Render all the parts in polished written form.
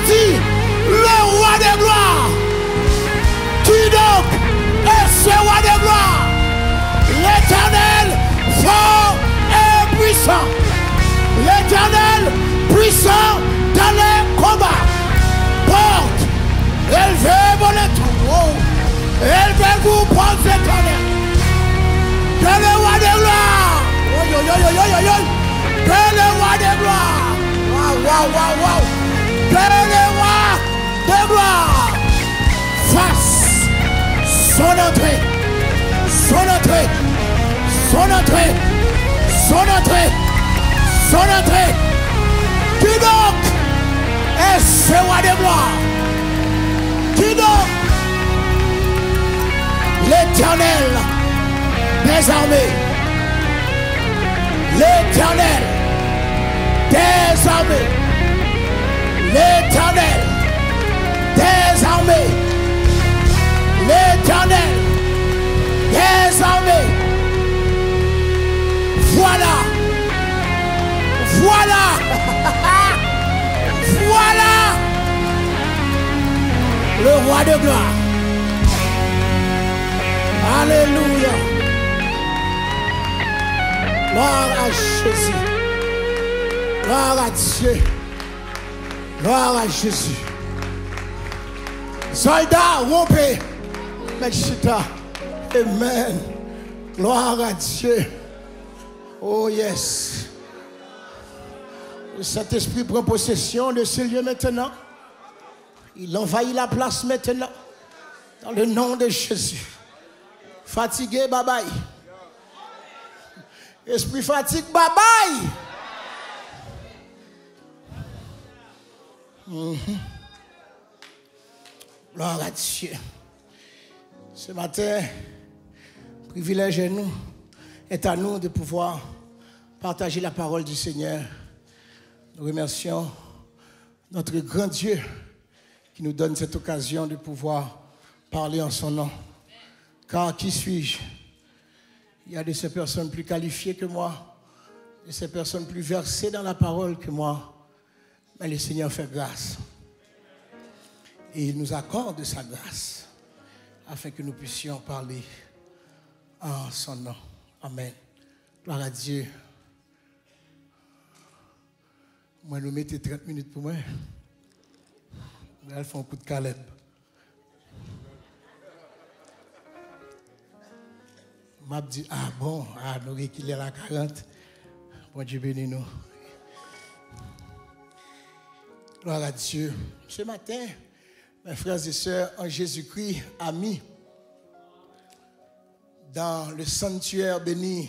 dit, le roi de gloire. Qui donc est ce roi de gloire? L'Éternel fort et puissant. L'Éternel puissant dans les combats. Porte, élevez vos lettres. Élevez-vous, porte l'Éternel. Que le roi de gloire. Que le roi de gloire. Waouh. Que le roi de gloire fasse son entrée. Son entrée. Son entrée. Son entrée. Son entrée. Qui donc est ce roi de gloire? Qui donc? L'Éternel des armées. L'Éternel des armées. L'Éternel des armées. L'Éternel des armées. Voilà. Voilà le roi de gloire. Alléluia. Gloire à Jésus. Gloire à Dieu. Gloire à Jésus. Soldats, rompez. Mechita. Amen. Gloire à Dieu. Oh yes. Le Saint-Esprit prend possession de ce lieu maintenant. Il envahit la place maintenant. Dans le nom de Jésus. Fatigué, bye bye. Esprit fatigue, bye bye. Gloire à Dieu. Ce matin, privilège est à nous de pouvoir partager la parole du Seigneur. Nous remercions notre grand Dieu qui nous donne cette occasion de pouvoir parler en son nom. Car qui suis-je? Il y a de ces personnes plus qualifiées que moi, de ces personnes plus versées dans la parole que moi. Mais le Seigneur fait grâce. Et il nous accorde sa grâce afin que nous puissions parler en son nom. Amen. Gloire à Dieu. Moi, nous mettez 30 minutes pour moi. Elle fait un coup de Caleb. M'a dit, ah bon, nous qu'il est à la 40. Bon Dieu bénis nous. Gloire à Dieu. Ce matin, mes frères et sœurs, en Jésus-Christ, amis, dans le sanctuaire béni,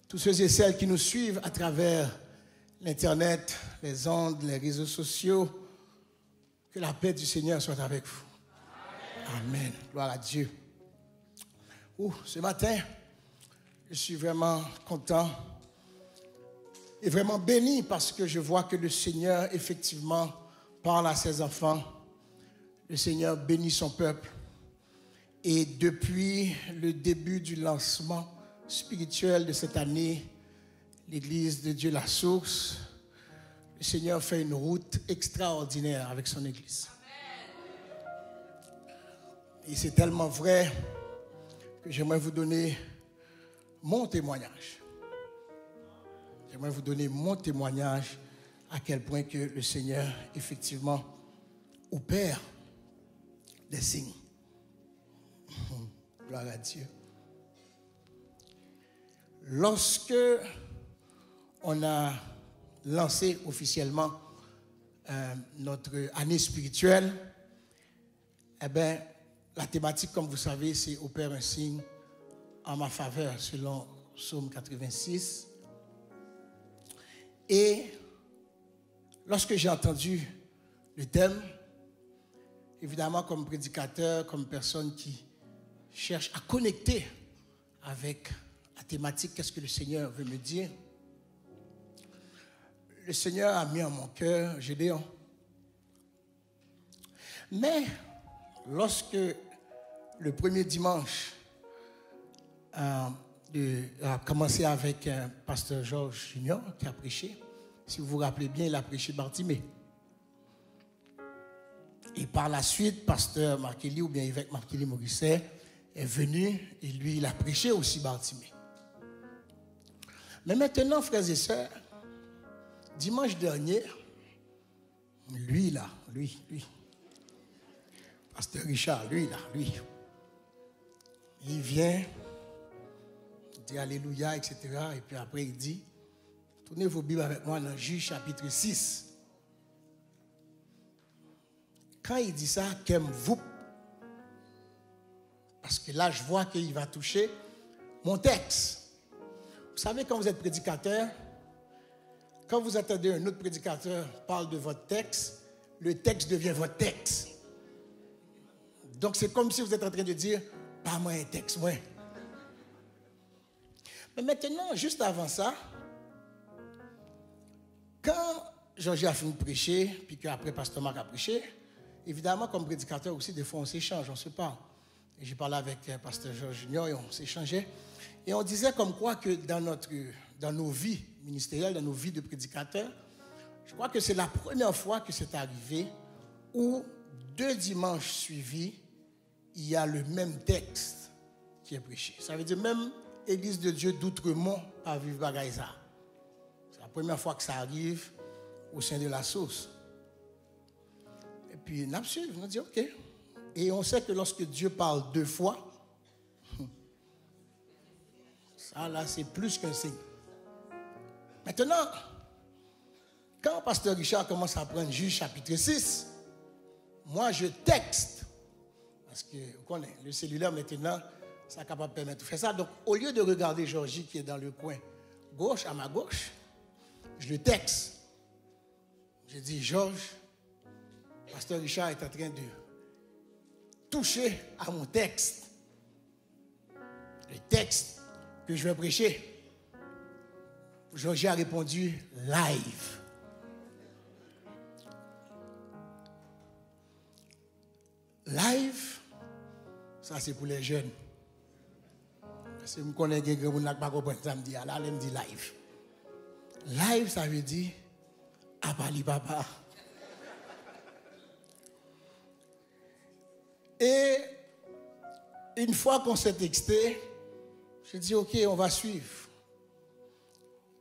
tous ceux et celles qui nous suivent à travers l'Internet, les ondes, les réseaux sociaux, que la paix du Seigneur soit avec vous. Amen. Gloire à Dieu. Ce matin, je suis vraiment content et vraiment béni parce que je vois que le Seigneur, effectivement, parle à ses enfants. Le Seigneur bénit son peuple. Et depuis le début du lancement spirituel de cette année, l'Église de Dieu la Source, le Seigneur fait une route extraordinaire avec son Église. Et c'est tellement vrai que j'aimerais vous donner mon témoignage. J'aimerais vous donner mon témoignage à quel point que le Seigneur, effectivement, opère des signes. Gloire à Dieu. Lorsque on a lancé officiellement notre année spirituelle, eh bien, la thématique, comme vous savez, c'est « Opère un signe en ma faveur » selon Psaume 86. Et lorsque j'ai entendu le thème, évidemment comme prédicateur, comme personne qui cherche à connecter avec la thématique, qu'est-ce que le Seigneur veut me dire, le Seigneur a mis en mon cœur Gédéon. Mais lorsque le premier dimanche a commencé avec pasteur Georges Junior qui a prêché, si vous vous rappelez bien, il a prêché Bartimée. Et par la suite, pasteur Markelly ou bien évêque Markelly Morisset est venu et lui, il a prêché aussi Bartimée. Mais maintenant, frères et sœurs, dimanche dernier, lui, pasteur Richard, lui, il vient, il dit Alléluia, etc. Et puis après, il dit, tournez vos Bibles avec moi dans Juge chapitre 6. Quand il dit ça, qu'aime-vous? Parce que là, je vois qu'il va toucher mon texte. Vous savez, quand vous êtes prédicateur, quand vous attendez un autre prédicateur parle de votre texte, le texte devient votre texte. Donc, c'est comme si vous êtes en train de dire, pas moi un texte, moi. Mais maintenant, juste avant ça, quand Georges a fini de prêcher, puis qu'après Pasteur Marc a prêché, évidemment, comme prédicateur aussi, des fois, on s'échange, on se parle. Et j'ai parlé avec Pasteur Georges Junior et on s'échangeait. Et on disait comme quoi que dans nos vies ministérielles, dans nos vies de prédicateurs, je crois que c'est la première fois que c'est arrivé où 2 dimanches suivis, il y a le même texte qui est prêché. Ça veut dire même Église de Dieu d'Outremont à Vivre-Bagaïza. C'est la première fois que ça arrive au sein de la sauce. Et puis, on a suivi, on a dit OK. Et on sait que lorsque Dieu parle 2 fois, ça là, c'est plus qu'un signe. Maintenant, quand Pasteur Richard commence à prendre Juge chapitre 6, moi je texte. Parce que vous connaissez, le cellulaire maintenant, ça est capable de permettre de faire ça. Donc, au lieu de regarder Georgie qui est dans le coin gauche, à ma gauche, je le texte. Je dis, Georges, Pasteur Richard est en train de toucher à mon texte. Le texte que je vais prêcher. Georgie a répondu, live. Live, ça c'est pour les jeunes. Parce que je connais quelqu'un qui n'a pas compris ça, me dit, là, elle me dit live. Live, ça veut dire, Apali Papa. Et une fois qu'on s'est texté, je dis, OK, on va suivre.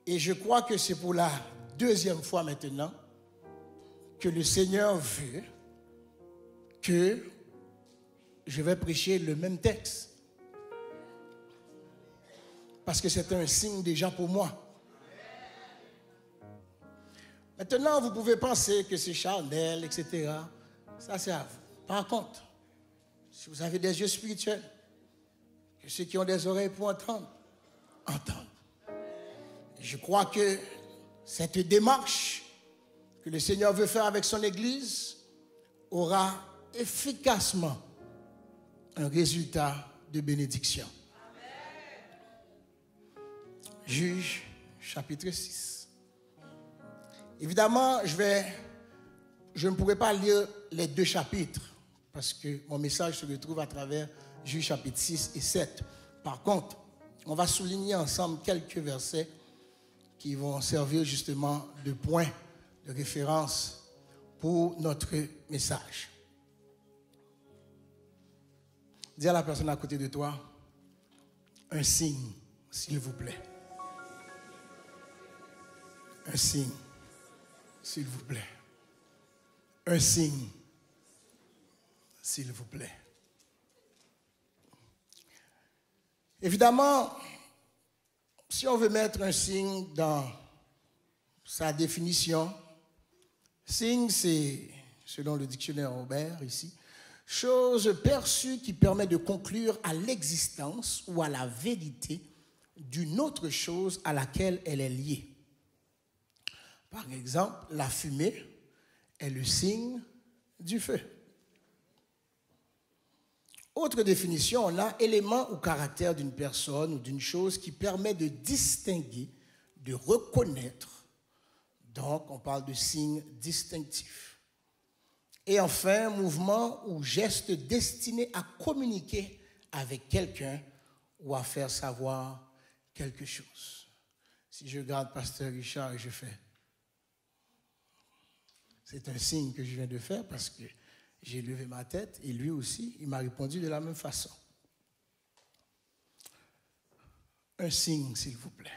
Et je crois que c'est pour la 2e fois maintenant que le Seigneur veut que je vais prêcher le même texte. Parce que c'est un signe déjà pour moi. Maintenant, vous pouvez penser que c'est charnel, etc. Ça, c'est à vous. Par contre, si vous avez des yeux spirituels, que ceux qui ont des oreilles pour entendre, entendent. Je crois que cette démarche que le Seigneur veut faire avec son Église aura efficacement un résultat de bénédiction. Juge, chapitre 6. Évidemment, je ne pourrai pas lire les 2 chapitres parce que mon message se retrouve à travers Juge, chapitre 6 et 7. Par contre, on va souligner ensemble quelques versets qui vont servir justement de point de référence pour notre message. Dis à la personne à côté de toi, un signe, s'il vous plaît. Un signe, s'il vous plaît. Un signe, s'il vous plaît. Évidemment, si on veut mettre un signe dans sa définition, signe, c'est, selon le dictionnaire Robert ici, chose perçue qui permet de conclure à l'existence ou à la vérité d'une autre chose à laquelle elle est liée. Par exemple, la fumée est le signe du feu. Autre définition, on a élément ou caractère d'une personne ou d'une chose qui permet de distinguer, de reconnaître. Donc, on parle de signe distinctif. Et enfin, mouvement ou geste destiné à communiquer avec quelqu'un ou à faire savoir quelque chose. Si je regarde Pasteur Richard et je fais, c'est un signe que je viens de faire parce que J'ai levé ma tête et lui aussi, il m'a répondu de la même façon. Un signe, s'il vous plaît.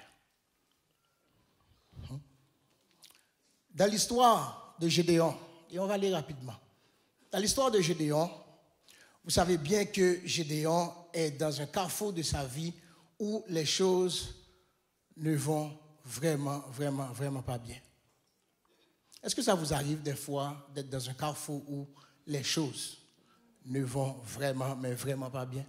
Dans l'histoire de Gédéon, et on va aller rapidement. Dans l'histoire de Gédéon, vous savez bien que Gédéon est dans un carrefour de sa vie où les choses ne vont vraiment pas bien. Est-ce que ça vous arrive des fois d'être dans un carrefour où les choses ne vont vraiment pas bien?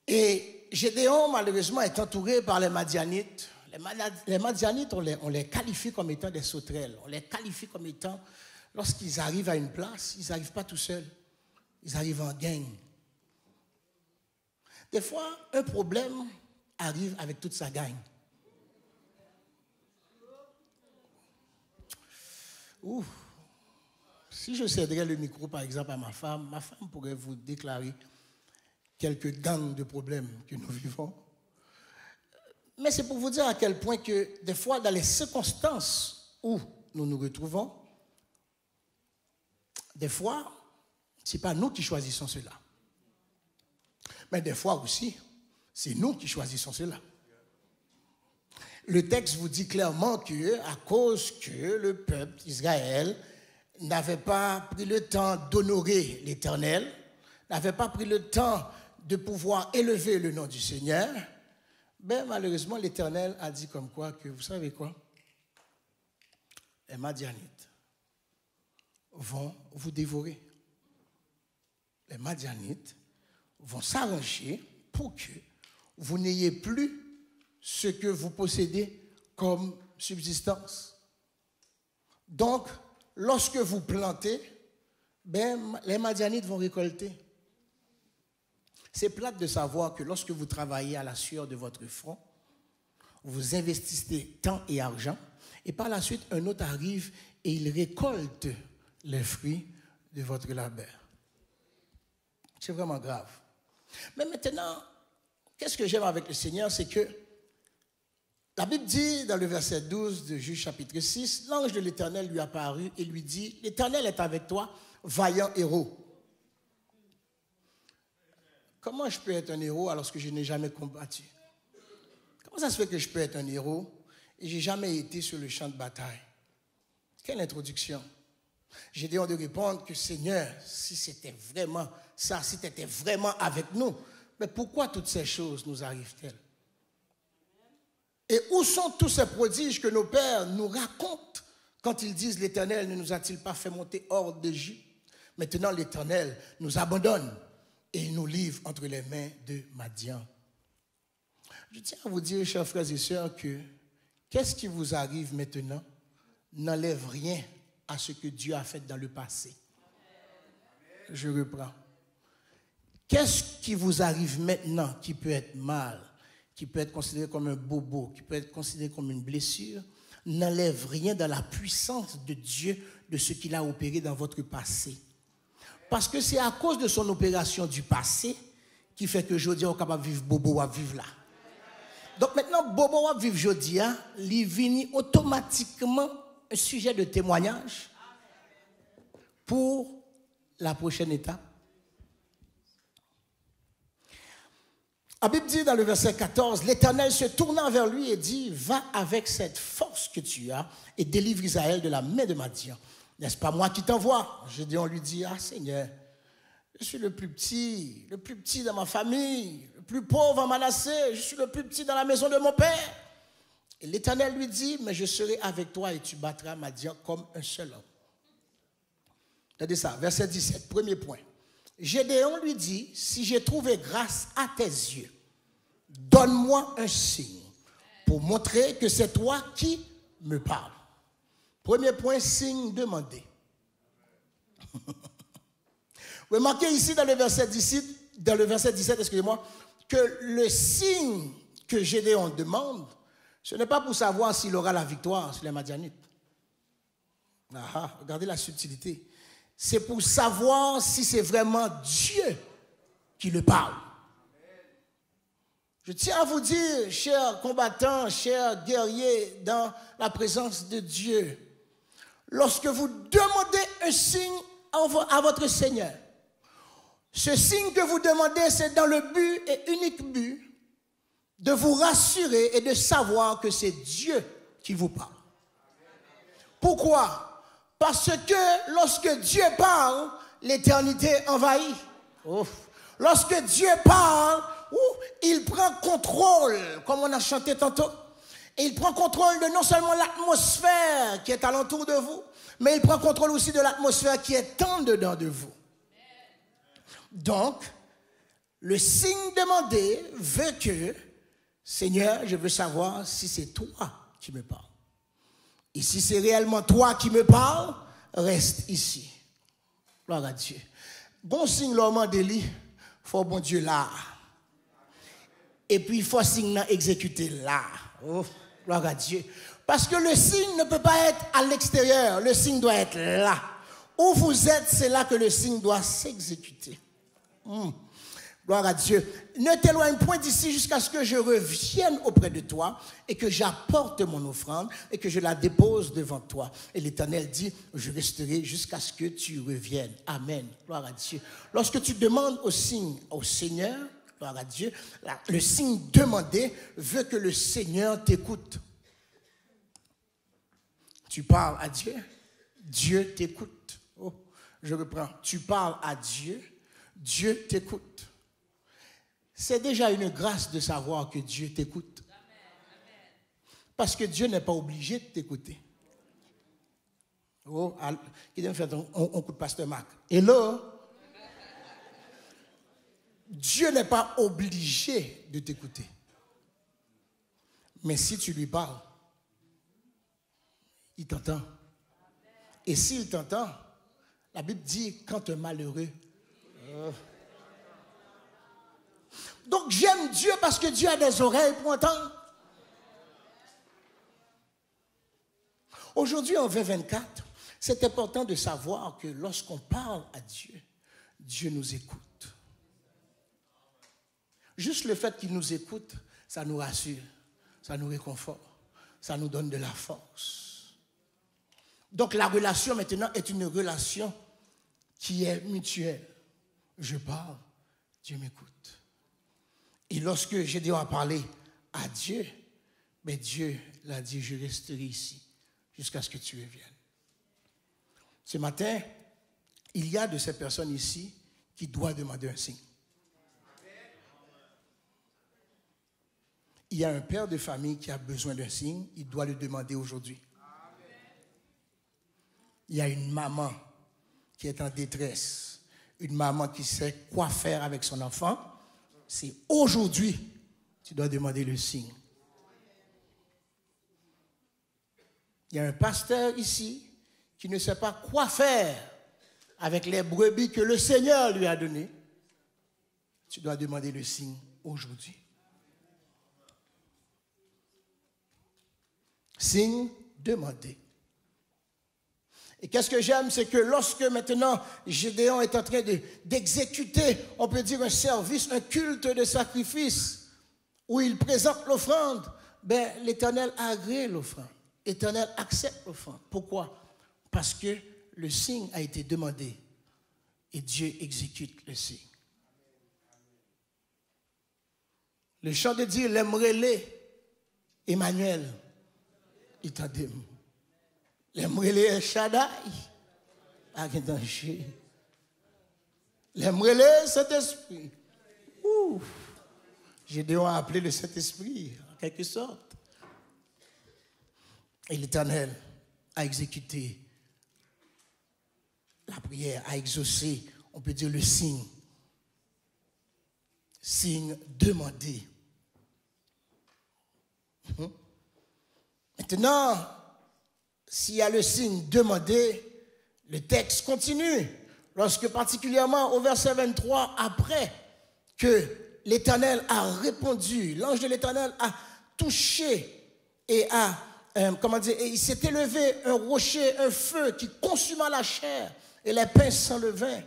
Et Gédéon, malheureusement, est entouré par les Madianites. Les Madianites, on les qualifie comme étant des sauterelles. On les qualifie comme étant, lorsqu'ils arrivent à une place, ils n'arrivent pas tout seuls. Ils arrivent en gang. Des fois, un problème arrive avec toute sa gang. Ouh. Si je céderais le micro, par exemple, à ma femme pourrait vous déclarer quelques gangs de problèmes que nous vivons. Mais c'est pour vous dire à quel point que des fois, dans les circonstances où nous nous retrouvons, des fois, ce n'est pas nous qui choisissons cela. Mais des fois aussi, c'est nous qui choisissons cela. Le texte vous dit clairement que, à cause que le peuple d'Israël n'avait pas pris le temps d'honorer l'Éternel, n'avait pas pris le temps de pouvoir élever le nom du Seigneur, ben malheureusement l'Éternel a dit comme quoi que, vous savez quoi, les Madianites vont vous dévorer. Les Madianites vont s'arranger pour que vous n'ayez plus ce que vous possédez comme subsistance. Donc, lorsque vous plantez, ben, les Madianites vont récolter. C'est plate de savoir que lorsque vous travaillez à la sueur de votre front, vous investissez temps et argent, et par la suite, un autre arrive et il récolte les fruits de votre labeur. C'est vraiment grave. Mais maintenant, qu'est-ce que j'aime avec le Seigneur, c'est que la Bible dit dans le verset 12 de Juge chapitre 6, l'ange de l'Éternel lui apparut et lui dit, l'Éternel est avec toi, vaillant héros. Comment je peux être un héros alors que je n'ai jamais combattu? Comment ça se fait que je peux être un héros et je n'ai jamais été sur le champ de bataille? Quelle introduction! Gédéon de répondre que Seigneur, si c'était vraiment ça, si tu étais vraiment avec nous, mais pourquoi toutes ces choses nous arrivent-elles? Et où sont tous ces prodiges que nos pères nous racontent quand ils disent l'Éternel ne nous a-t-il pas fait monter hors d'Égypte? Maintenant l'Éternel nous abandonne et il nous livre entre les mains de Madian. Je tiens à vous dire, chers frères et sœurs, que qu'est-ce qui vous arrive maintenant n'enlève rien à ce que Dieu a fait dans le passé. Je reprends. Qu'est-ce qui vous arrive maintenant qui peut être mal, qui peut être considéré comme un bobo, qui peut être considéré comme une blessure, n'enlève rien dans la puissance de Dieu, de ce qu'il a opéré dans votre passé. Parce que c'est à cause de son opération du passé qui fait que aujourd'hui on est capable de vivre bobo à vivre là. Donc maintenant, bobo à vivre aujourd'hui, il vient automatiquement un sujet de témoignage pour la prochaine étape. La Bible dit dans le verset 14, l'Éternel se tournant vers lui et dit, va avec cette force que tu as et délivre Israël de la main de Madian. N'est-ce pas moi qui t'envoie? Gédéon lui dit, ah Seigneur, je suis le plus petit dans ma famille, le plus pauvre en Manassé, je suis le plus petit dans la maison de mon père. Et l'Éternel lui dit, mais je serai avec toi et tu battras Madian comme un seul homme. Regardez ça, verset 17, premier point. Gédéon lui dit, si j'ai trouvé grâce à tes yeux, donne-moi un signe pour montrer que c'est toi qui me parles. Premier point, signe demandé. Remarquez ici dans le verset 17, excusez-moi, que le signe que Gédéon demande, ce n'est pas pour savoir s'il aura la victoire sur les Madianites. Regardez la subtilité. C'est pour savoir si c'est vraiment Dieu qui le parle. Je tiens à vous dire, chers combattants, chers guerriers, dans la présence de Dieu, lorsque vous demandez un signe à votre Seigneur, ce signe que vous demandez, c'est dans le but et unique but de vous rassurer et de savoir que c'est Dieu qui vous parle. Pourquoi? Parce que lorsque Dieu parle, l'éternité envahit. Lorsque Dieu parle, il prend contrôle, comme on a chanté tantôt. Et il prend contrôle de non seulement l'atmosphère qui est alentour de vous, mais il prend contrôle aussi de l'atmosphère qui est en dedans de vous. Donc, le signe demandé veut que, Seigneur, je veux savoir si c'est toi qui me parles. Et si c'est réellement toi qui me parles, reste ici. Gloire à Dieu. Bon signe, l'homme délit, faut bon Dieu là. Et puis, il faut signe exécuter là. Oh, gloire à Dieu. Parce que le signe ne peut pas être à l'extérieur, le signe doit être là. Où vous êtes, c'est là que le signe doit s'exécuter. Gloire à Dieu. Ne t'éloigne point d'ici jusqu'à ce que je revienne auprès de toi et que j'apporte mon offrande et que je la dépose devant toi. Et l'Éternel dit, je resterai jusqu'à ce que tu reviennes. Amen. Gloire à Dieu. Lorsque tu demandes au signe au Seigneur, gloire à Dieu, le signe demandé veut que le Seigneur t'écoute. Tu parles à Dieu, Dieu t'écoute. Oh, je reprends. Tu parles à Dieu, Dieu t'écoute. C'est déjà une grâce de savoir que Dieu t'écoute. Parce que Dieu n'est pas obligé de t'écouter. Oh, qui vient faire un coup de pasteur Marc. Hello? Dieu n'est pas obligé de t'écouter. Mais si tu lui parles, il t'entend. Et s'il t'entend, la Bible dit quand un malheureux. Donc j'aime Dieu parce que Dieu a des oreilles pour entendre. Aujourd'hui, en 2024, c'est important de savoir que lorsqu'on parle à Dieu, Dieu nous écoute. Juste le fait qu'il nous écoute, ça nous rassure, ça nous réconforte, ça nous donne de la force. Donc la relation maintenant est une relation qui est mutuelle. Je parle, Dieu m'écoute. Et lorsque Gédéon a parlé à Dieu, mais Dieu l'a dit, je resterai ici jusqu'à ce que tu reviennes. Ce matin, il y a de ces personnes ici qui doivent demander un signe. Il y a un père de famille qui a besoin d'un signe, il doit le demander aujourd'hui. Il y a une maman qui est en détresse, une maman qui sait quoi faire avec son enfant. C'est aujourd'hui, tu dois demander le signe. Il y a un pasteur ici qui ne sait pas quoi faire avec les brebis que le Seigneur lui a données. Tu dois demander le signe aujourd'hui. Signe demandé. Et qu'est-ce que j'aime, c'est que lorsque maintenant Gédéon est en train d'exécuter, on peut dire un service, un culte de sacrifice, où il présente l'offrande, ben, l'Éternel agrée l'offrande. L'Éternel accepte l'offrande. Pourquoi? Parce que le signe a été demandé et Dieu exécute le signe. Le chant de dire, l'aimerait-les, Emmanuel, il t'a dit. L'aimerait-les Shaddai, pas de danger. L'aimerait-les Saint-Esprit. Gédéon a appelé le Saint-Esprit, en quelque sorte. Et l'Éternel a exécuté la prière, a exaucé, on peut dire le signe. Signe demandé. Maintenant, s'il y a le signe demandé, le texte continue. Lorsque particulièrement au verset 23, après que l'Éternel a répondu, l'ange de l'Éternel a touché et a, et il s'est élevé un rocher, un feu qui consuma la chair et les pains sans levain.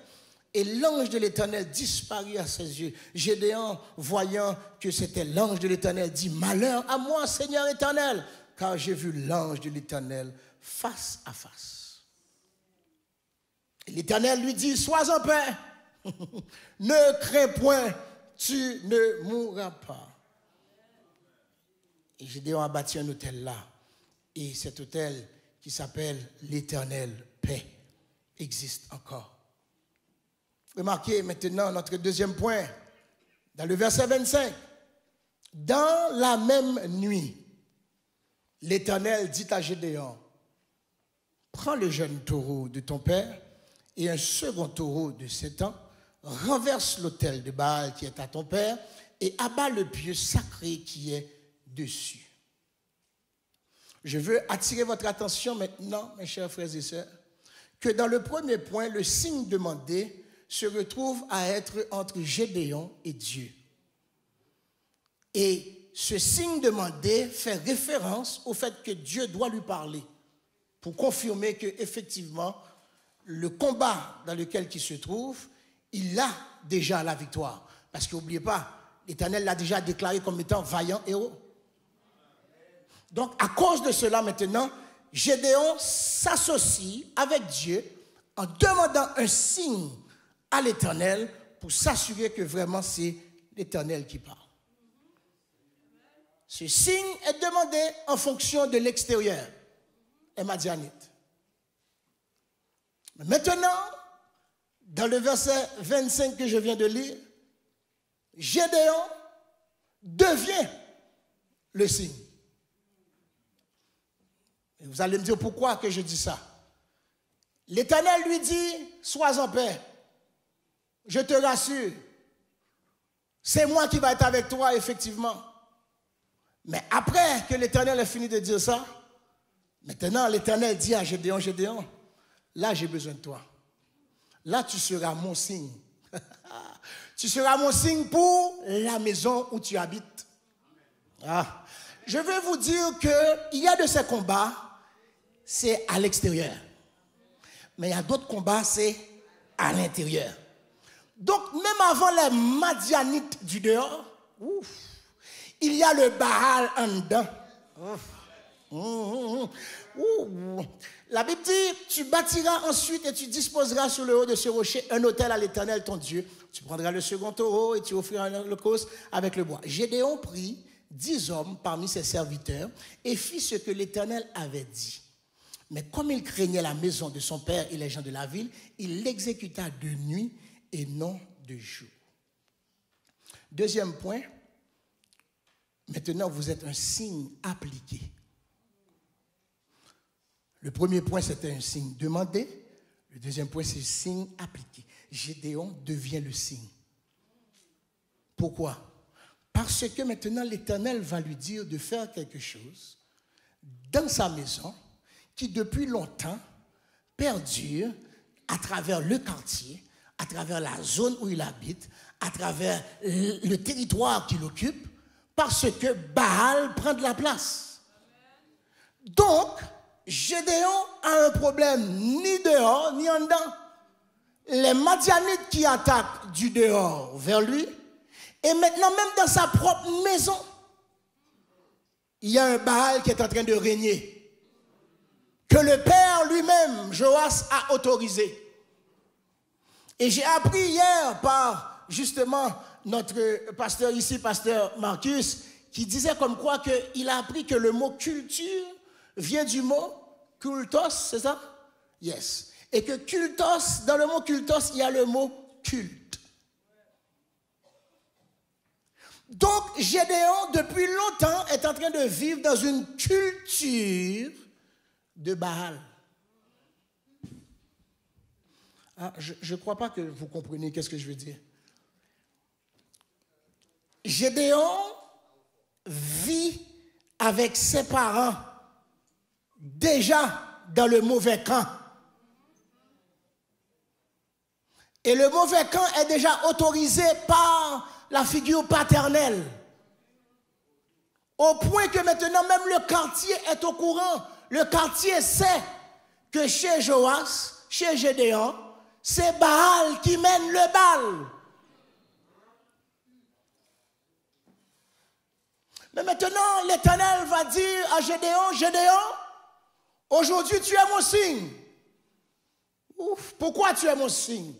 Et l'ange de l'Éternel disparut à ses yeux. Gédéon, voyant que c'était l'ange de l'Éternel, dit, malheur à moi, Seigneur éternel, car j'ai vu l'ange de l'Éternel face à face. L'Éternel lui dit, sois en paix, ne crains point, tu ne mourras pas. Et Gédéon a bâti un hôtel là. Et cet hôtel qui s'appelle l'Éternel paix existe encore. Remarquez maintenant notre deuxième point, dans le verset 25. Dans la même nuit, l'Éternel dit à Gédéon, prends le jeune taureau de ton père et un second taureau de 7 ans, renverse l'autel de Baal qui est à ton père et abat le pieu sacré qui est dessus. Je veux attirer votre attention maintenant, mes chers frères et sœurs, que dans le premier point, le signe demandé se retrouve à être entre Gédéon et Dieu. Et ce signe demandé fait référence au fait que Dieu doit lui parler pour confirmer qu'effectivement, le combat dans lequel il se trouve, il a déjà la victoire. Parce qu'n'oubliez pas, l'Éternel l'a déjà déclaré comme étant vaillant héros. Donc, à cause de cela, maintenant, Gédéon s'associe avec Dieu en demandant un signe à l'Éternel pour s'assurer que vraiment c'est l'Éternel qui parle. Ce signe est demandé en fonction de l'extérieur, les Madianites. Maintenant, dans le verset 25 que je viens de lire, Gédéon devient le signe. Et vous allez me dire pourquoi que je dis ça. L'Éternel lui dit, sois en paix. Je te rassure. C'est moi qui vais être avec toi, effectivement. Mais après que l'Éternel a fini de dire ça, maintenant l'Éternel dit à Gédéon, Gédéon, là j'ai besoin de toi. Là tu seras mon signe. Tu seras mon signe pour la maison où tu habites. Ah. Je veux vous dire qu'il y a de ces combats, c'est à l'extérieur. Mais il y a d'autres combats, c'est à l'intérieur. Donc même avant les Madianites du dehors, il y a le Baal en dedans. La Bible dit, tu bâtiras ensuite et tu disposeras sur le haut de ce rocher un autel à l'Éternel ton Dieu. Tu prendras le second taureau et tu offriras un holocauste avec le bois. Gédéon prit 10 hommes parmi ses serviteurs et fit ce que l'Éternel avait dit. Mais comme il craignait la maison de son père et les gens de la ville, il l'exécuta de nuit et non de jour. Deuxième point, maintenant vous êtes un signe appliqué. Le premier point, c'était un signe demandé. Le deuxième point, c'est un signe appliqué. Gédéon devient le signe. Pourquoi? Parce que maintenant, l'Éternel va lui dire de faire quelque chose dans sa maison qui, depuis longtemps, perdure à travers le quartier, à travers la zone où il habite, à travers le territoire qu'il occupe, parce que Baal prend de la place. Donc, Gédéon a un problème ni dehors ni en dedans. Les Madianites qui attaquent du dehors vers lui, et maintenant même dans sa propre maison, il y a un Baal qui est en train de régner, que le père lui-même, Joas, a autorisé. Et j'ai appris hier par justement notre pasteur ici, pasteur Marcus, qui disait comme quoi qu'il a appris que le mot culture vient du mot cultos, c'est ça? Yes. Et que cultos, dans le mot cultos, il y a le mot culte. Donc, Gédéon, depuis longtemps, est en train de vivre dans une culture de Baal. Ah, je ne crois pas que vous comprenez qu'est-ce que je veux dire. Gédéon vit avec ses parents déjà dans le mauvais camp. Et le mauvais camp est déjà autorisé par la figure paternelle. Au point que maintenant même le quartier est au courant. Le quartier sait que chez Joas, chez Gédéon, c'est Baal qui mène le bal. Mais maintenant, l'Éternel va dire à Gédéon, Gédéon, aujourd'hui tu es mon signe. Ouf, pourquoi tu es mon signe?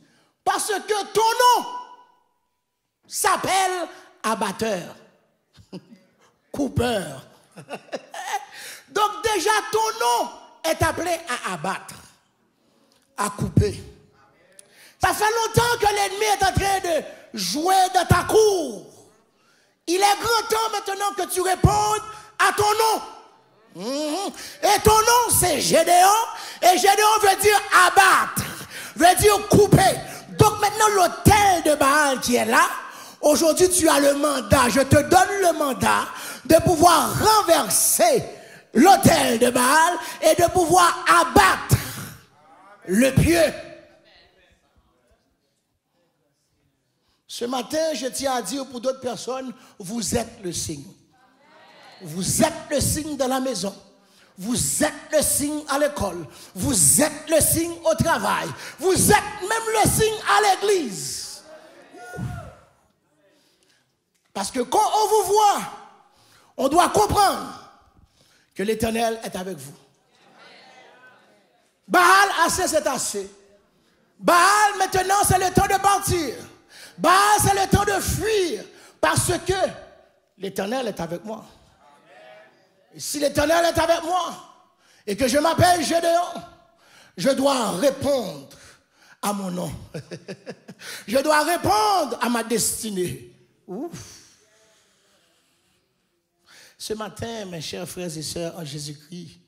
Parce que ton nom s'appelle abatteur, coupeur. Donc déjà ton nom est appelé à abattre, à couper. Ça fait longtemps que l'ennemi est en train de jouer dans ta cour. Il est grand temps maintenant que tu répondes à ton nom. Et ton nom c'est Gédéon. Et Gédéon veut dire abattre, veut dire couper. Donc maintenant l'autel de Baal qui est là, aujourd'hui tu as le mandat, je te donne le mandat de pouvoir renverser l'autel de Baal et de pouvoir abattre le pieu. Ce matin, je tiens à dire pour d'autres personnes, vous êtes le signe. Vous êtes le signe de la maison. Vous êtes le signe à l'école. Vous êtes le signe au travail. Vous êtes même le signe à l'église. Parce que quand on vous voit, on doit comprendre que l'Éternel est avec vous. Baal, assez, c'est assez. Baal, maintenant, c'est le temps de partir. Baal, c'est le temps de fuir. Parce que l'Éternel est avec moi. Et si l'Éternel est avec moi, et que je m'appelle Gédéon, je dois répondre à mon nom. Je dois répondre à ma destinée. Ouf. Ce matin, mes chers frères et sœurs en Jésus-Christ,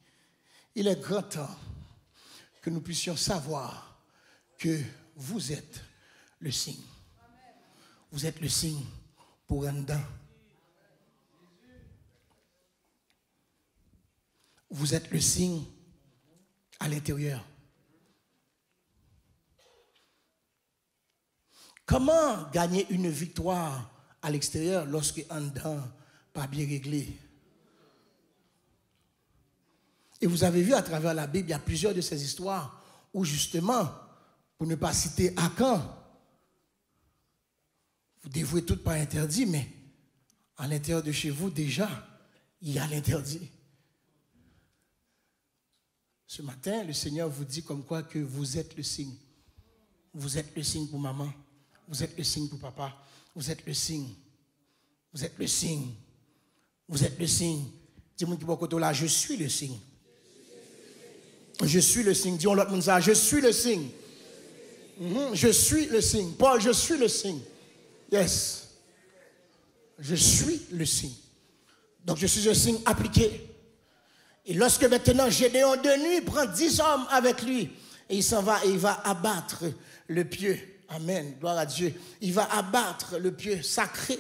il est grand temps que nous puissions savoir que vous êtes le signe. Vous êtes le signe pour un dedans. Vous êtes le signe à l'intérieur. Comment gagner une victoire à l'extérieur lorsque un dedans pas bien réglé? Et vous avez vu à travers la Bible, il y a plusieurs de ces histoires où justement, pour ne pas citer Akan, vous dévouez tout par interdit, mais à l'intérieur de chez vous, déjà, il y a l'interdit. Ce matin, le Seigneur vous dit comme quoi que vous êtes le signe. Vous êtes le signe pour maman. Vous êtes le signe pour papa. Vous êtes le signe. Vous êtes le signe. Vous êtes le signe. Dis-moi qui est là, je suis le signe. Je suis le signe. Dis-on l'autre monde ça, je suis le signe. Je suis le signe. Paul, je suis le signe. Yes. Je suis le signe. Donc je suis un signe appliqué. Et lorsque maintenant Gédéon de nuit prend 10 hommes avec lui, et il s'en va et il va abattre le pieu. Amen, gloire à Dieu. Il va abattre le pieu sacré.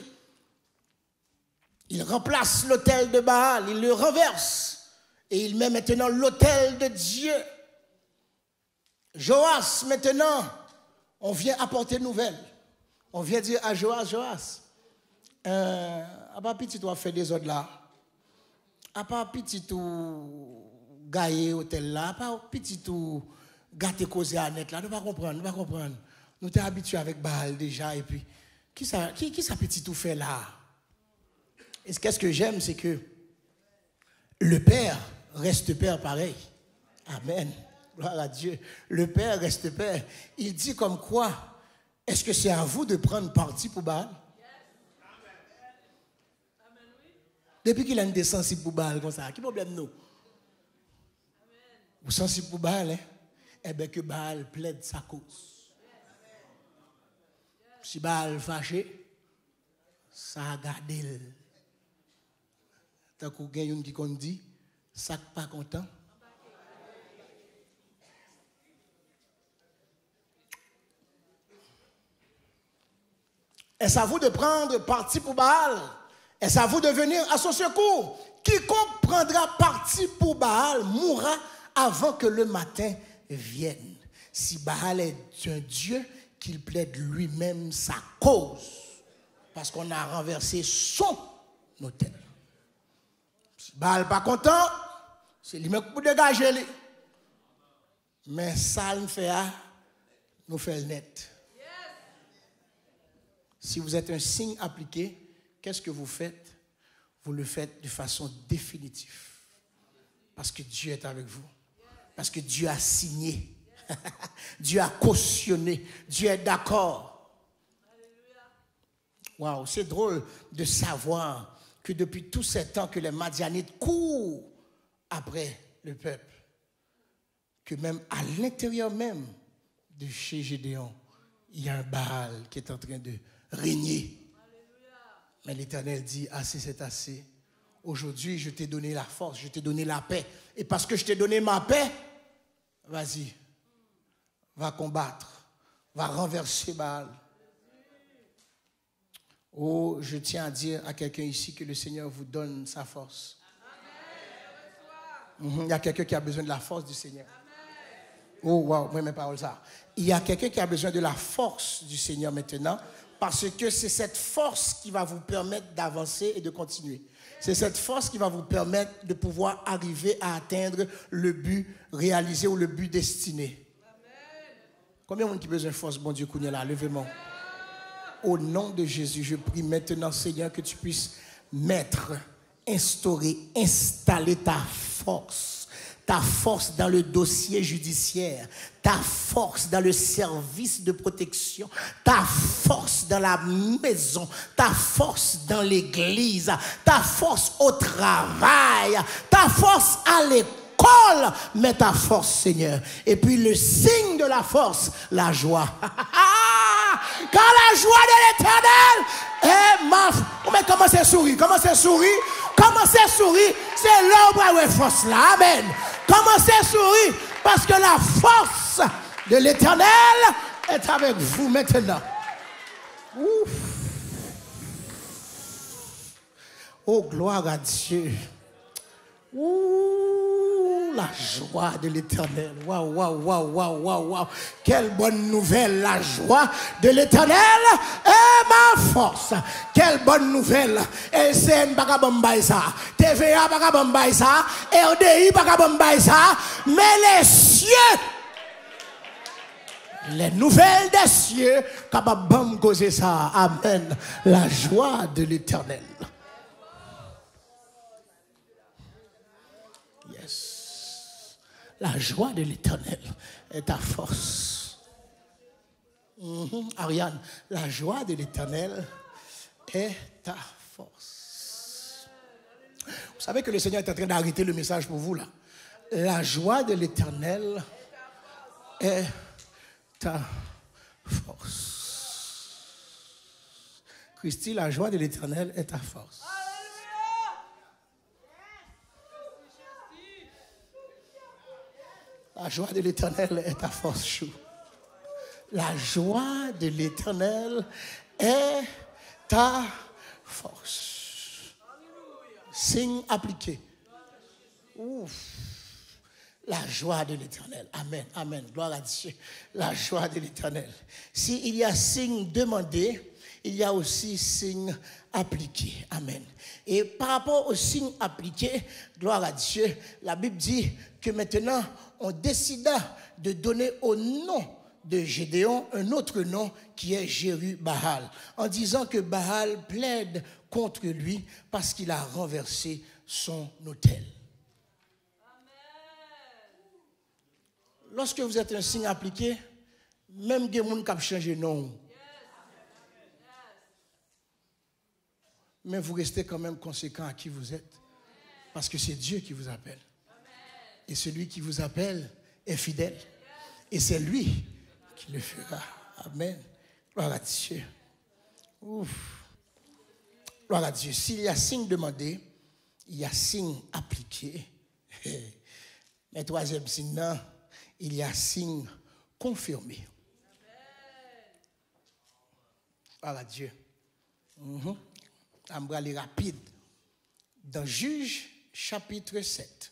Il remplace l'autel de Baal, il le renverse. Et il met maintenant l'autel de Dieu. Joas, maintenant, on vient apporter une nouvelle. On vient dire à Joas, Joas, à pas petit, tu as fait des ordres là. À pas petit, tu gaillé hôtel là. À pas petit, tu gâté causé à net là. Nous ne pouvons pas comprendre. Nous sommes habitués avec Baal déjà. Et puis, qui ça petit tout fait là? Et qu'est-ce que j'aime, c'est que le Père reste Père pareil. Amen. Gloire à Dieu. Le Père reste Père. Il dit comme quoi, est-ce que c'est à vous de prendre parti pour Baal? Depuis qu'il a une sensible pour Baal comme ça, quel problème nous? Vous sensible pour Baal, hein? Eh bien que Baal plaide sa cause. Si Baal fâché, ça a gardé. Tant qu'on gagne une qui qu'on dit, ça pas content. Est-ce à vous de prendre parti pour Baal? Est-ce à vous de venir à son secours? Quiconque prendra parti pour Baal mourra avant que le matin vienne. Si Baal est un Dieu, qu'il plaide lui-même sa cause. Parce qu'on a renversé son autel. Si Baal pas content, c'est lui-même pour dégager. Mais ça, nous fait le net. Si vous êtes un signe appliqué, qu'est-ce que vous faites? Vous le faites de façon définitive. Parce que Dieu est avec vous. Parce que Dieu a signé. Dieu a cautionné. Dieu est d'accord. Waouh, c'est drôle de savoir que depuis tous ces temps que les Madianites courent après le peuple, que même à l'intérieur même de chez Gédéon, il y a un Baal qui est en train de régner. Mais l'Éternel dit, assez c'est assez. Aujourd'hui, je t'ai donné la force, je t'ai donné la paix. Et parce que je t'ai donné ma paix, vas-y, va combattre, va renverser Baal. Oh, je tiens à dire à quelqu'un ici que le Seigneur vous donne sa force. Il y a quelqu'un qui a besoin de la force du Seigneur. Oh, wow, moi, mes paroles, ça. Il y a quelqu'un qui a besoin de la force du Seigneur maintenant, parce que c'est cette force qui va vous permettre d'avancer et de continuer. C'est cette force qui va vous permettre de pouvoir arriver à atteindre le but réalisé ou le but destiné. Combien de monde qui a besoin de force, bon Dieu, qu'on est là, levez-moi. Au nom de Jésus, je prie maintenant, Seigneur, que tu puisses mettre, instaurer, installer ta force dans le dossier judiciaire, ta force dans le service de protection, ta force dans la maison, ta force dans l'église, ta force au travail, ta force à l'école, mais ta force, Seigneur. Et puis le signe de la force, la joie. Quand la joie de l'Éternel est ma... Mais comment c'est sourire? Comment c'est sourire? Comment c'est sourire? C'est l'ombre de force là. Amen. Comment c'est sourire? Parce que la force de l'Éternel est avec vous maintenant. Ouf. Oh, gloire à Dieu. Ouh, la joie de l'Éternel. Waouh, waouh, waouh, waouh, waouh, waouh. Quelle bonne nouvelle, la joie de l'Éternel est ma force. Quelle bonne nouvelle. LCN Bagabambay ça. TVA Bagabambay ça. RDI Bagabambay ça. Mais les cieux, les nouvelles des cieux, Kababam causer ça. Amen. La joie de l'Éternel. La joie de l'Éternel est ta force. Ariane, la joie de l'Éternel est ta force. Vous savez que le Seigneur est en train d'arrêter le message pour vous là. La joie de l'Éternel est ta force. Christy, la joie de l'Éternel est ta force. La joie de l'Éternel est ta force, chou. La joie de l'Éternel est ta force. Signe appliqué. Ouf. La joie de l'Éternel. Amen, amen. Gloire à Dieu. La joie de l'Éternel. S'il y a signe demandé, il y a aussi signe appliqué. Amen. Et par rapport au signe appliqué, gloire à Dieu, la Bible dit que maintenant, on décida de donner au nom de Gédéon un autre nom qui est Jéru-Baal, en disant que Baal plaide contre lui parce qu'il a renversé son autel. Lorsque vous êtes un signe appliqué, même des gens qui ont changé de nom, mais vous restez quand même conséquent à qui vous êtes, parce que c'est Dieu qui vous appelle. Et celui qui vous appelle est fidèle. Et c'est lui qui le fera. Amen. Gloire à Dieu. Ouf. Gloire à Dieu. S'il y a signe demandé, il y a signe appliqué. Mais troisième signe, non, il y a signe confirmé. Gloire à Dieu. On va aller rapide. Dans Juge chapitre 7.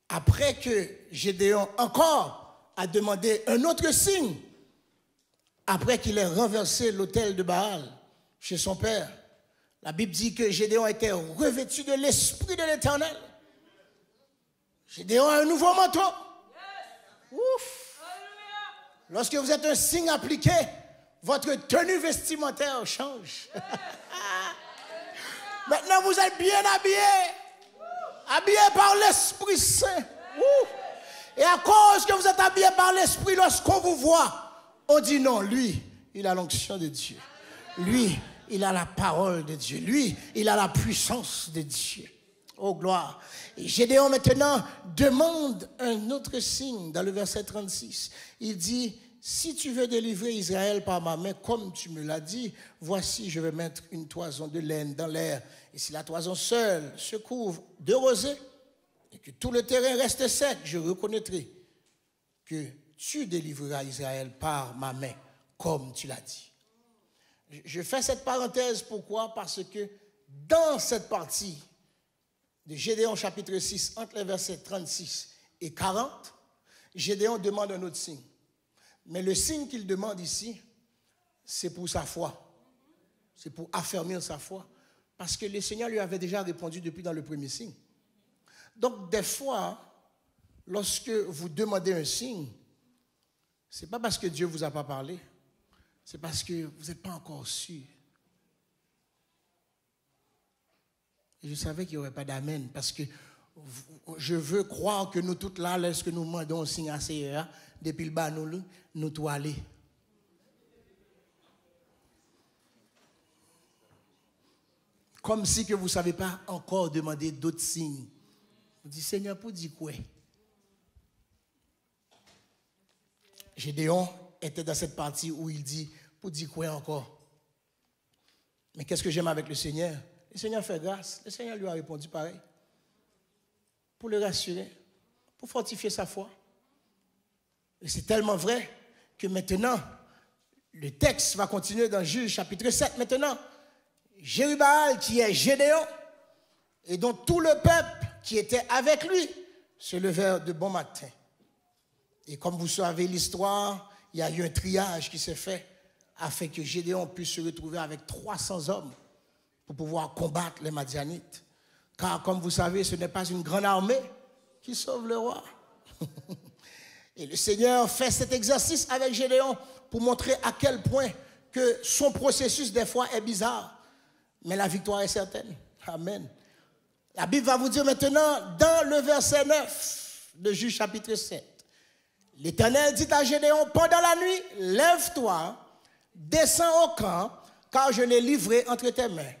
Après que Gédéon encore a demandé un autre signe, après qu'il ait renversé l'autel de Baal chez son père, la Bible dit que Gédéon était revêtu de l'Esprit de l'Éternel. Gédéon a un nouveau manteau. Ouf. Lorsque vous êtes un signe appliqué, votre tenue vestimentaire change. Maintenant, vous êtes bien habillés. Habillé par l'Esprit Saint. Et à cause que vous êtes habillés par l'Esprit, lorsqu'on vous voit, on dit non, lui, il a l'onction de Dieu. Lui, il a la parole de Dieu. Lui, il a la puissance de Dieu. Oh, gloire. Et Gédéon maintenant demande un autre signe dans le verset 36. Il dit, si tu veux délivrer Israël par ma main, comme tu me l'as dit, voici, je vais mettre une toison de laine dans l'air. Et si la toison seule se couvre de rosée, et que tout le terrain reste sec, je reconnaîtrai que tu délivreras Israël par ma main, comme tu l'as dit. Je fais cette parenthèse, pourquoi? Parce que dans cette partie de Gédéon chapitre 6, entre les versets 36 et 40, Gédéon demande un autre signe. Mais le signe qu'il demande ici, c'est pour sa foi. C'est pour affermir sa foi. Parce que le Seigneur lui avait déjà répondu depuis dans le premier signe. Donc, des fois, lorsque vous demandez un signe, ce n'est pas parce que Dieu ne vous a pas parlé, c'est parce que vous n'êtes pas encore sûr. Et je savais qu'il n'y aurait pas d'amen, parce que je veux croire que nous toutes là, lorsque nous demandons un signe à Seigneur, depuis le bas, nous toiler. Comme si que vous ne savez pas encore demander d'autres signes. Vous dites, Seigneur, pour dire quoi? Gédéon était dans cette partie où il dit, pour dire quoi encore? Mais qu'est-ce que j'aime avec le Seigneur? Le Seigneur fait grâce. Le Seigneur lui a répondu pareil. Pour le rassurer, pour fortifier sa foi. Et c'est tellement vrai que maintenant, le texte va continuer dans Juge chapitre 7. Maintenant, Jérubbaal, qui est Gédéon, et dont tout le peuple qui était avec lui se levèrent de bon matin. Et comme vous savez l'histoire, il y a eu un triage qui s'est fait afin que Gédéon puisse se retrouver avec 300 hommes pour pouvoir combattre les Madianites. Car comme vous savez, ce n'est pas une grande armée qui sauve le roi. Et le Seigneur fait cet exercice avec Gédéon pour montrer à quel point que son processus des fois est bizarre. Mais la victoire est certaine. Amen. La Bible va vous dire maintenant, dans le verset 9 de Juge chapitre 7, l'Éternel dit à Gédéon, pendant la nuit, lève-toi, descends au camp, car je l'ai livré entre tes mains.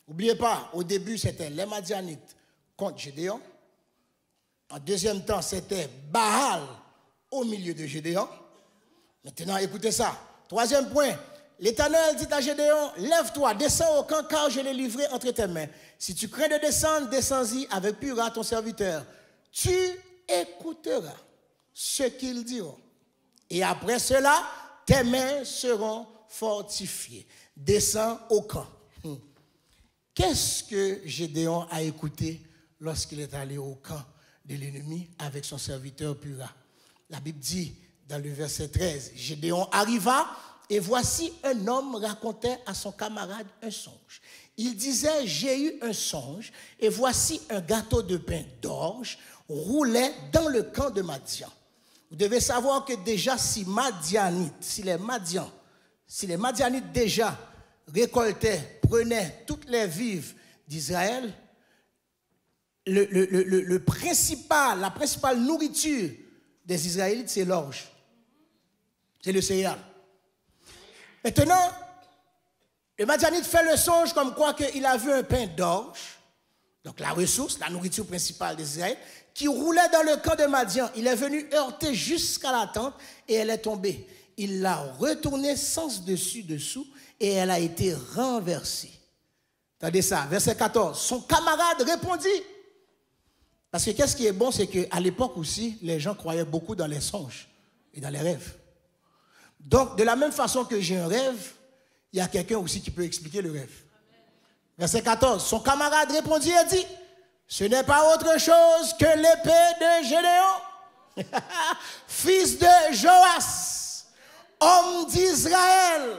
N'oubliez pas, au début, c'était les Madianites contre Gédéon. En deuxième temps, c'était Baal au milieu de Gédéon. Maintenant, écoutez ça. Troisième point, l'Éternel dit à Gédéon, lève-toi, descends au camp, car je l'ai livré entre tes mains. Si tu crains de descendre, descends-y avec Pura, ton serviteur. Tu écouteras ce qu'ils diront. Et après cela, tes mains seront fortifiées. Descends au camp. Qu'est-ce que Gédéon a écouté lorsqu'il est allé au camp de l'ennemi avec son serviteur Pura? La Bible dit dans le verset 13, Gédéon arriva et voici un homme racontait à son camarade un songe. Il disait, j'ai eu un songe et voici un gâteau de pain d'orge roulait dans le camp de Madian. Vous devez savoir que déjà si les Madianites déjà récoltaient, prenaient toutes les vives d'Israël, la principale nourriture des Israélites, c'est l'orge. C'est le céréal. Maintenant, le Madianite fait le songe comme quoi qu'il a vu un pain d'orge, donc la ressource, la nourriture principale des Israélites, qui roulait dans le camp de Madian. Il est venu heurter jusqu'à la tente et elle est tombée. Il l'a retournée sens dessus-dessous et elle a été renversée. Attendez ça, verset 14. Son camarade répondit, parce que qu'est-ce qui est bon, c'est qu'à l'époque aussi, les gens croyaient beaucoup dans les songes et dans les rêves. Donc, de la même façon que j'ai un rêve, il y a quelqu'un aussi qui peut expliquer le rêve. Verset 14. Son camarade répondit et dit, ce n'est pas autre chose que l'épée de Gédéon, fils de Joas, homme d'Israël.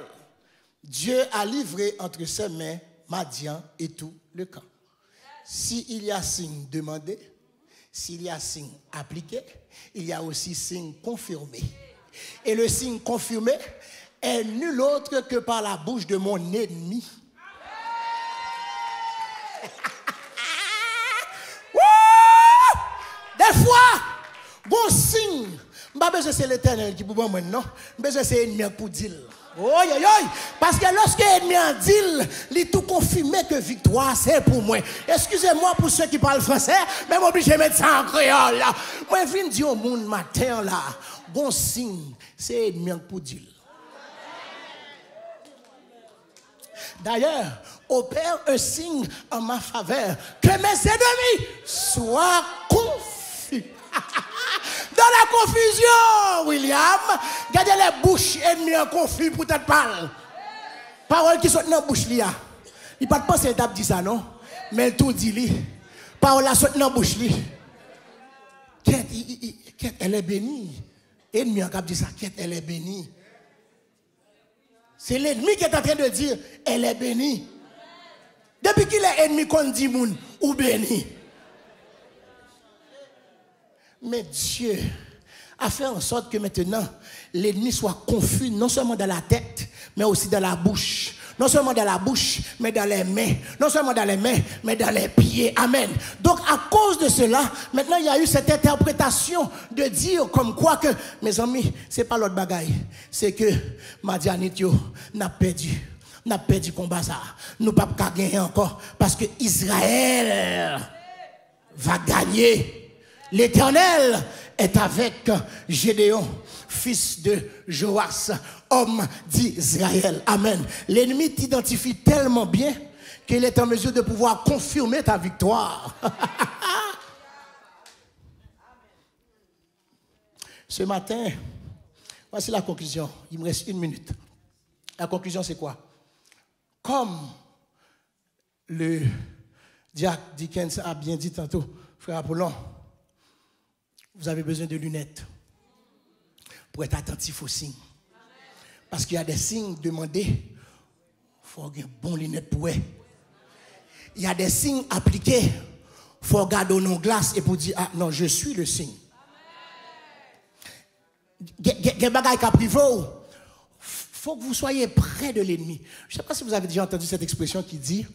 Dieu a livré entre ses mains Madian et tout le camp. S'il y a signe demandé, s'il y a signe appliqué, il y a aussi signe confirmé. Et le signe confirmé est nul autre que par la bouche de mon ennemi. Des fois, bon signe. Je c'est l'Éternel qui pour moi, non. Je c'est l'ennemi pour dire. Parce que lorsque l'ennemi a dit, il est tout confirmé que victoire c'est pour moi. Excusez-moi pour ceux qui parlent français, mais je suis obligé de mettre ça en créole là. Moi je viens dire au monde matin là, bon signe, c'est l'ennemi pour dire. D'ailleurs, opère un signe en ma faveur, que mes ennemis soient confus. Dans la confusion, William, gardez les bouches ennemies en confus pour te parler. Parole qui sont dans la bouche, il n'y a pas de pensée d'étape dit ça, non? Mais elle tout dit, li. Parole la saute dans la bouche, li. Elle est bénie. Ennemi en cap dit ça, elle est bénie. C'est l'ennemi qui est en train de dire, elle est bénie. Depuis qu'il est ennemi qu'on dit moun ou béni. Mais Dieu a fait en sorte que maintenant, l'ennemi soit confus, non seulement dans la tête, mais aussi dans la bouche. Non seulement dans la bouche, mais dans les mains. Non seulement dans les mains, mais dans les pieds. Amen. Donc, à cause de cela, maintenant, il y a eu cette interprétation de dire comme quoi que, mes amis, c'est pas l'autre bagaille. C'est que, Madianitio n'a perdu. N'a perdu combat ça. Nous ne pouvons pas gagner encore. Parce que Israël va gagner. L'Éternel est avec Gédéon, fils de Joas, homme d'Israël. Amen. L'ennemi t'identifie tellement bien qu'il est en mesure de pouvoir confirmer ta victoire. Ce matin, voici la conclusion. Il me reste 1 minute. La conclusion, c'est quoi? Comme le diacre Dickens a bien dit tantôt, frère Apollon, vous avez besoin de lunettes pour être attentif aux signes. Parce qu'il y a des signes demandés, il faut avoir bon lunettes pour eux. Il y a des signes appliqués, il faut regarder nos glaces et pour dire, ah non, je suis le signe. Il y a des bagages qui il faut que vous soyez près de l'ennemi. Je ne sais pas si vous avez déjà entendu cette expression qui dit,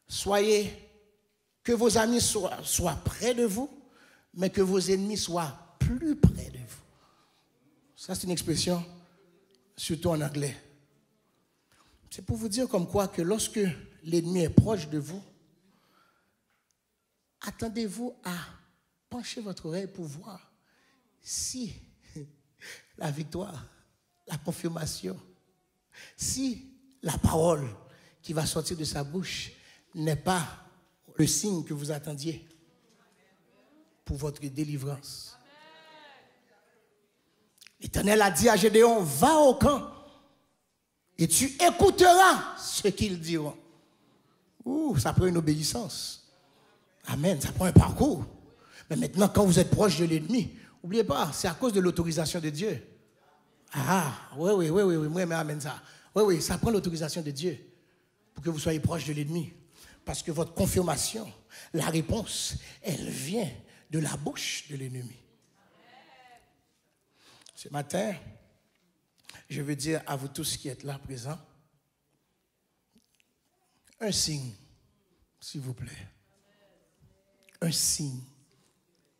soyez, que vos amis soient près de vous, mais que vos ennemis soient plus près de vous. Ça, c'est une expression, surtout en anglais. C'est pour vous dire comme quoi que lorsque l'ennemi est proche de vous, attendez-vous à pencher votre oreille pour voir si la victoire, la confirmation, si la parole qui va sortir de sa bouche n'est pas le signe que vous attendiez pour votre délivrance. L'Éternel a dit à Gédéon, va au camp et tu écouteras ce qu'ils diront. Ça prend une obéissance. Amen, ça prend un parcours. Mais maintenant, quand vous êtes proche de l'ennemi, n'oubliez pas, c'est à cause de l'autorisation de Dieu. Oui, moi, mais amen ça. Oui, ça prend l'autorisation de Dieu pour que vous soyez proche de l'ennemi. Parce que votre confirmation, la réponse, elle vient de la bouche de l'ennemi. Ce matin, je veux dire à vous tous qui êtes là présents, un signe, s'il vous plaît. Un signe,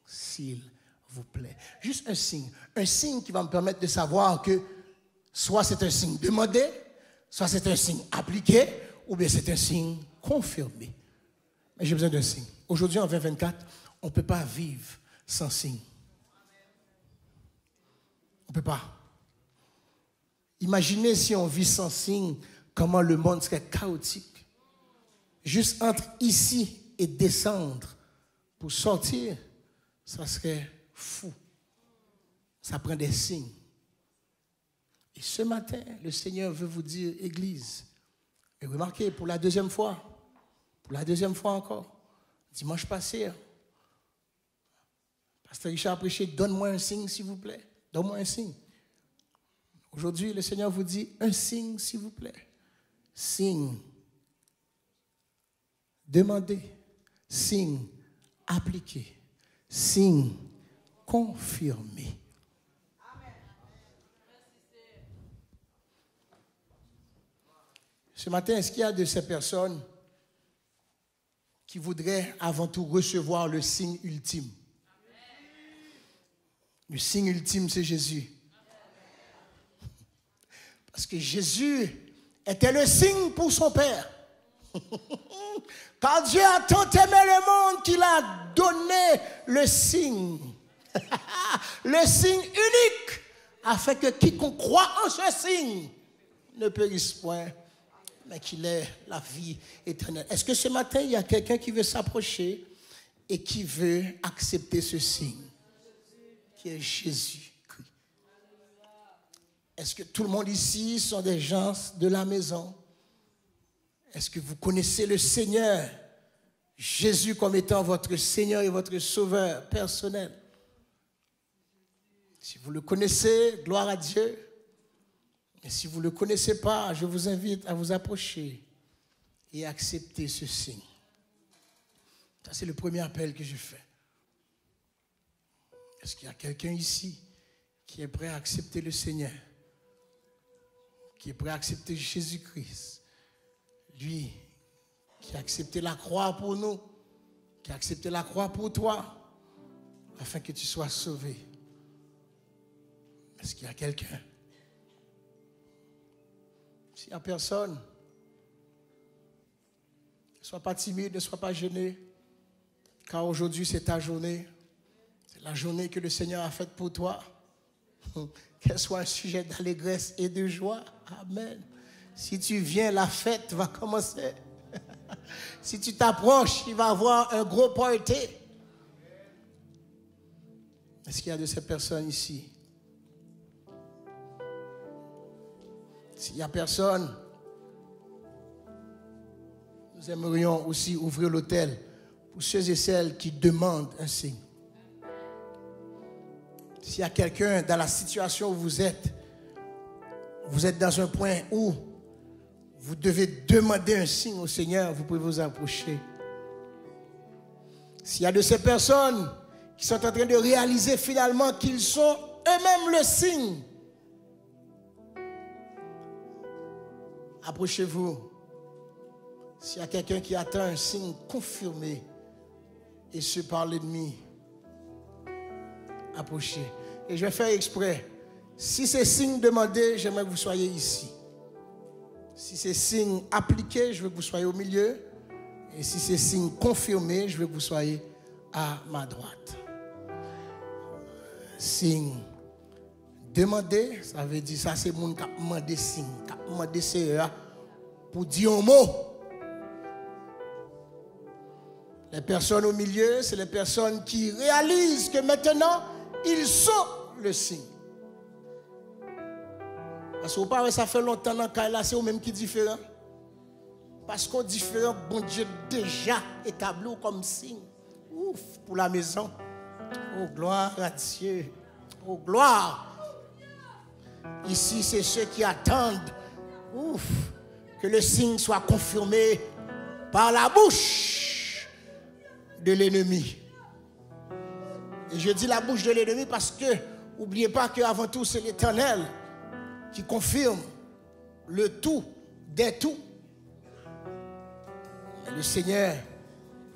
s'il vous plaît. Juste un signe qui va me permettre de savoir que soit c'est un signe demandé, soit c'est un signe appliqué, ou bien c'est un signe confirmé. Mais j'ai besoin d'un signe. Aujourd'hui, en 2024, on ne peut pas vivre sans signe. On ne peut pas. Imaginez si on vit sans signe, comment le monde serait chaotique. Juste entre ici et descendre pour sortir, ça serait fou. Ça prend des signes. Et ce matin, le Seigneur veut vous dire, Église, et remarquez, pour la deuxième fois encore, dimanche passé, Pasteur Richard a prêché, donne-moi un signe s'il vous plaît. Donne-moi un signe. Aujourd'hui, le Seigneur vous dit, un signe s'il vous plaît. Signe. Demandez. Signe. Appliqué. Signe. Confirmé. Ce matin, est-ce qu'il y a de ces personnes qui voudraient avant tout recevoir le signe ultime? Le signe ultime, c'est Jésus. Parce que Jésus était le signe pour son Père. Car Dieu a tant aimé le monde qu'il a donné le signe. Le signe unique, afin que quiconque croit en ce signe ne périsse point, mais qu'il ait la vie éternelle. Est-ce que ce matin, il y a quelqu'un qui veut s'approcher et qui veut accepter ce signe, qui est Jésus-Christ? Est-ce que tout le monde ici sont des gens de la maison? Est-ce que vous connaissez le Seigneur, Jésus, comme étant votre Seigneur et votre Sauveur personnel? Si vous le connaissez, gloire à Dieu. Et si vous ne le connaissez pas, je vous invite à vous approcher et accepter ce signe. Ça, c'est le premier appel que je fais. Est-ce qu'il y a quelqu'un ici qui est prêt à accepter le Seigneur? Qui est prêt à accepter Jésus-Christ? Lui qui a accepté la croix pour nous, qui a accepté la croix pour toi, afin que tu sois sauvé. Est-ce qu'il y a quelqu'un? S'il n'y a personne, ne sois pas timide, ne sois pas gêné, car aujourd'hui c'est ta journée. C'est la journée que le Seigneur a faite pour toi. Qu'elle soit un sujet d'allégresse et de joie. Amen. Si tu viens, la fête va commencer. Si tu t'approches, il va y avoir un gros party. Est-ce qu'il y a de ces personnes ici? S'il n'y a personne, nous aimerions aussi ouvrir l'autel pour ceux et celles qui demandent un signe. S'il y a quelqu'un dans la situation où vous êtes dans un point où vous devez demander un signe au Seigneur, vous pouvez vous approcher. S'il y a de ces personnes qui sont en train de réaliser finalement qu'ils sont eux-mêmes le signe, approchez-vous. S'il y a quelqu'un qui attend un signe confirmé, et ce par l'ennemi, approchez. Et je vais faire exprès. Si c'est signe demandé, j'aimerais que vous soyez ici. Si c'est signe appliqué, je veux que vous soyez au milieu. Et si c'est signe confirmé, je veux que vous soyez à ma droite. Signe demandé, ça veut dire ça, c'est mon qui a demandé signe, qui a demandé CEA pour dire un mot. Les personnes au milieu, c'est les personnes qui réalisent que maintenant, ils sont le signe. Parce que vous parlez, ça fait longtemps que là, c'est au même qui est différent. Parce qu'au différent, bon Dieu déjà établi comme signe. Ouf, pour la maison. Oh, gloire à Dieu. Oh, gloire. Ici, c'est ceux qui attendent, ouf, que le signe soit confirmé par la bouche de l'ennemi. Et je dis la bouche de l'ennemi parce que, n'oubliez pas qu'avant tout, c'est l'Éternel qui confirme le tout des tout. Et le Seigneur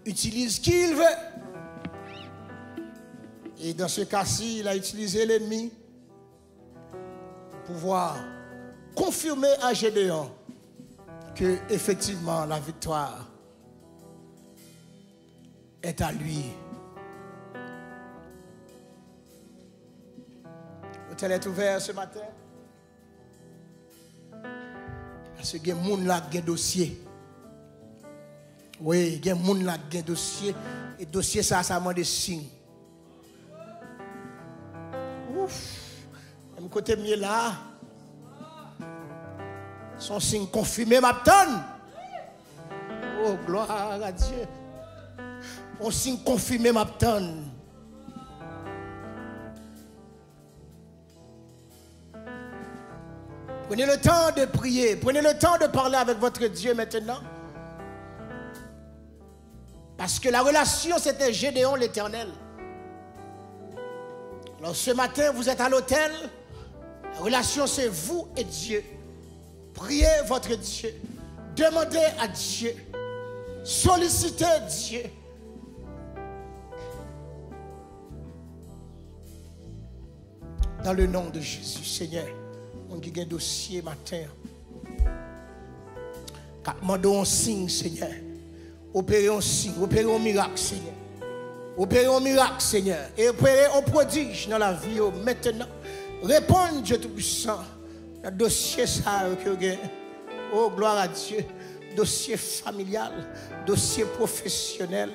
utilise qui il veut. Et dans ce cas-ci, il a utilisé l'ennemi pour pouvoir confirmer à Gédéon que effectivement la victoire est à lui. L'hôtel est ouvert ce matin. Parce que il y a des gens là qui ont un dossier. Oui, il y a des gens là qui ont un dossier. Et le dossier, ça demande des signes. Ouf. Même côté mieux là. Son signe confirmé m'attend. Oh, gloire à Dieu. Son signe confirmé m'attend. Prenez le temps de prier. Prenez le temps de parler avec votre Dieu maintenant. Parce que la relation, c'était Gédéon l'Éternel. Alors ce matin, vous êtes à l'autel. La relation, c'est vous et Dieu. Priez votre Dieu. Demandez à Dieu. Sollicitez Dieu. Dans le nom de Jésus, Seigneur, on a un dossier matin. Demandons un signe, Seigneur. Opérez un signe, opérez un miracle, Seigneur. Opérez un miracle, Seigneur. Et opérez un prodige dans la vie maintenant. Répondez, Dieu Tout-Puissant, le dossier ça que vous avez. Oh, gloire à Dieu. Dossier familial, dossier professionnel,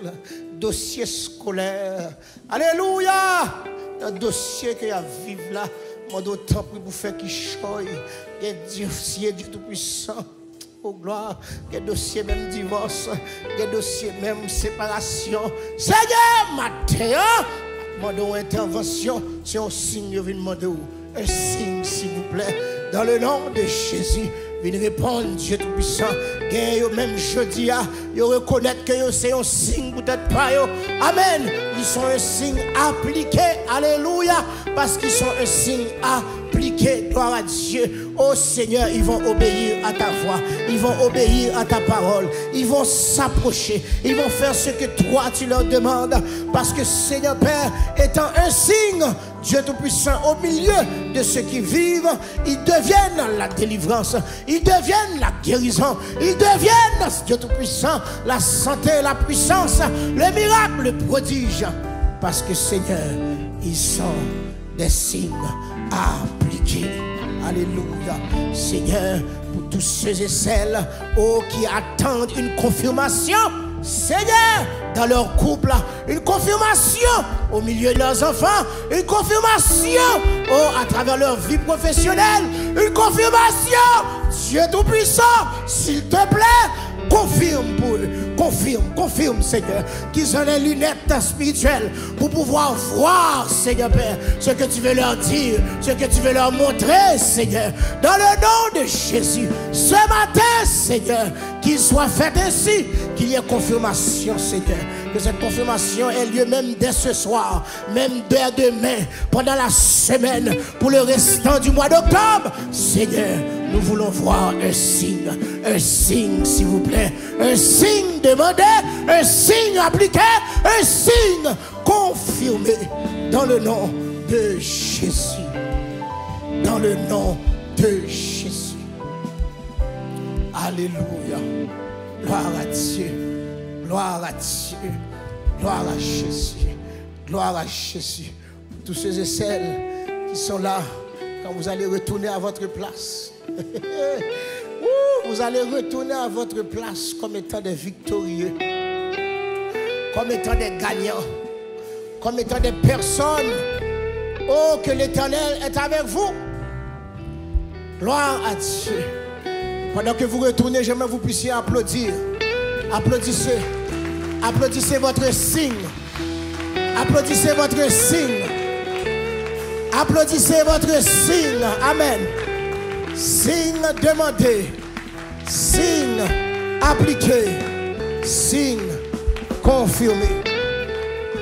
dossier scolaire. Alléluia! Un dossier que a vivre là, moi d'autant pour vous faire qui choye. Il y a dossier Dieu Tout-Puissant. Oh gloire, il y a dossier même divorce, il y a dossier même séparation. Seigneur, matin, moi donne intervention, c'est un signe que je demande. Un signe, s'il vous plaît, dans le nom de Jésus. Venez répondre, Dieu Tout-Puissant. Même jeudi, ils reconnaissent que c'est un signe, peut-être pas. Amen. Ils sont un signe appliqué. Alléluia. Parce qu'ils sont un signe appliqué. Gloire à Dieu. Oh Seigneur, ils vont obéir à ta voix. Ils vont obéir à ta parole. Ils vont s'approcher. Ils vont faire ce que toi tu leur demandes. Parce que Seigneur Père, étant un signe, Dieu Tout-Puissant, au milieu de ceux qui vivent, ils deviennent la délivrance, ils deviennent la guérison, ils deviennent, Dieu Tout-Puissant, la santé, la puissance, le miracle, le prodige. Parce que Seigneur, ils sont des signes appliqués. Alléluia. Seigneur, pour tous ceux et celles qui attendent une confirmation, Seigneur, dans leur couple, une confirmation au milieu de leurs enfants, une confirmation à travers leur vie professionnelle, une confirmation, Dieu Tout-Puissant, s'il te plaît, confirme pour eux, confirme Seigneur, qu'ils ont les lunettes spirituelles pour pouvoir voir, Seigneur Père, ce que tu veux leur dire, ce que tu veux leur montrer, Seigneur, dans le nom de Jésus, ce matin, Seigneur, qu'il soit fait ainsi, qu'il y ait confirmation, Seigneur, que cette confirmation ait lieu même dès ce soir, même dès demain, pendant la semaine, pour le restant du mois d'octobre, Seigneur, nous voulons voir un signe, s'il vous plaît, un signe demandé, un signe appliqué, un signe confirmé, dans le nom de Jésus, dans le nom de Jésus. Alléluia, gloire à Dieu, gloire à Dieu, gloire à Jésus, gloire à Jésus. Tous ceux et celles qui sont là, quand vous allez retourner à votre place, vous allez retourner à votre place comme étant des victorieux, comme étant des gagnants, comme étant des personnes, que l'Éternel est avec vous. Gloire à Dieu. Pendant que vous retournez, j'aimerais que vous puissiez applaudir. Applaudissez. Applaudissez votre signe. Applaudissez votre signe. Applaudissez votre signe. Amen. Signe demandé. Signe appliqué. Signe confirmé.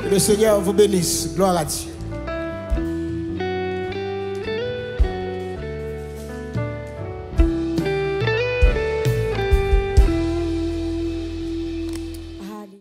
Que le Seigneur vous bénisse. Gloire à Dieu.